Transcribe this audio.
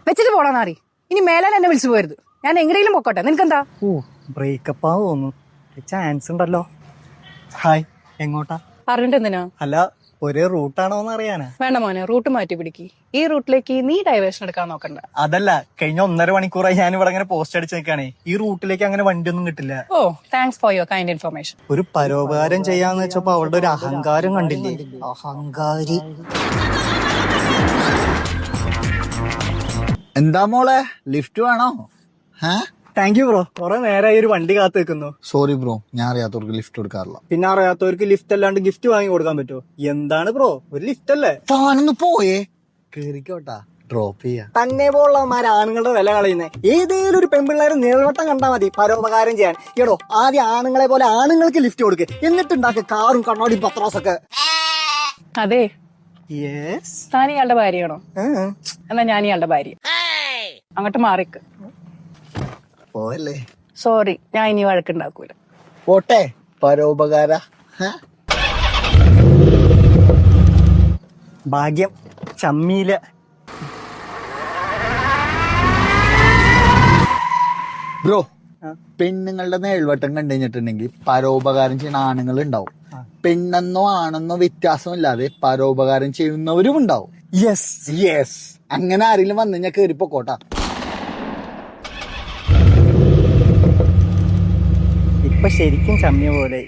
വെച്ചിട്ട് പോടാന്നറി. ഇനി മേലാൽ എന്നെ വിളിച്ചു പോരുത്. ഞാൻ എങ്ങനെയെങ്കിലും പൊക്കോട്ടെ. നിനക്കെന്താ? ഓ ബ്രേക്കപ്പ് ആന്ന് തോന്നുന്നു. ചാൻസ് ഉണ്ടല്ലോ. ഹായ്, എങ്ങോട്ടാ? പറഞ്ഞിട്ട് എന്തിനാ? അല്ല, ഒരേ റൂട്ടാണോന്ന് അറിയാനാ. വേണ്ട മോനെ, റൂട്ട് മാറ്റി പിടിക്ക്. ഈ റൂട്ടിലേക്ക് നീ ഡൈവേഷൻ എടുക്കാൻ നോക്കണ്ട. അതല്ല, കഴിഞ്ഞ 1.5 മണിക്കൂറായി ഞാൻ ഇവിടെ അങ്ങനെ പോസ്റ്റ് അടിച്ച് നിൽക്കാണേ. ഈ റൂട്ടിലേക്ക് അങ്ങനെ വണ്ടിയൊന്നും കിട്ടില്ല. Oh, thanks for your kind information. ഒരു പരോപകാരം ചെയ്യാന്ന് വെച്ചപ്പോ അവളുടെ ഒരു അഹങ്കാരം കണ്ടില്ലേ? അഹങ്കാരി. എന്താ മോളെ, ലിഫ്റ്റ് വേണോ? Thank you bro. കുറെ നേരമായി ഒരു വണ്ടി കാത്തു വെക്കുന്നു. സോറി ബ്രോ, ഞാൻ അറിയാത്തവർക്ക് ലിഫ്റ്റ് കൊടുക്കാറില്ല. പിന്നെ അറിയാത്തവർക്ക് ലിഫ്റ്റ് അല്ലാണ്ട് ഗിഫ്റ്റ് വാങ്ങി കൊടുക്കാൻ പറ്റുമോ? എന്താണ് ബ്രോ, ഒരു ലിഫ്റ്റ് അല്ലേ? താനൊന്ന് പോയേ, കേറിക്കോട്ടാ, ഡ്രോപ്പ് ചെയ്യാ. തന്നെ പോലുള്ളവന്മാർ ആണുങ്ങളുടെ വില കളയുന്നേ. ഏതേലും ഒരു പെൺപിള്ളേരെ നീളവട്ടം കണ്ടാ മതി പരോപകാരം ചെയ്യാൻ. എടോ, ആദ്യം ആണുങ്ങളെ പോലെ ആണുങ്ങൾക്ക് ലിഫ്റ്റ് കൊടുക്ക്, എന്നിട്ടുണ്ടാക്കുക കാറും കണ്ണാടി പത്രാസൊക്കെ. അതെ, യെസ്. താൻ ഇയാളുടെ ഭാര്യയാണോ? എന്നാ ഞാൻ ഇയാളുടെ ഭാര്യ. അങ്ങോട്ട് മാറിക്ക്. പോയല്ലേ. സോറി, ഞാൻ ഇനി വഴക്കുണ്ടാക്കൂല. പോട്ടെ, പരോപകാര. ഭാഗ്യം ചമ്മീല്. ബ്രോ, പെണ്ണുങ്ങളുടെ മേൽവട്ടം കണ്ടു കഴിഞ്ഞിട്ടുണ്ടെങ്കിൽ പരോപകാരം ചെയ്യുന്ന ആണുങ്ങൾ ഉണ്ടാവും. പെണ്ണെന്നോ ആണെന്നോ വ്യത്യാസമില്ലാതെ പരോപകാരം ചെയ്യുന്നവരും ഉണ്ടാവും. യെസ്. യെസ്. അങ്ങനെ ആരെങ്കിലും വന്നു കഴിഞ്ഞാൽ കയറിപ്പോക്കോട്ടാ. ഇപ്പൊ ശരിക്കും ചമ്മിയ പോലെ.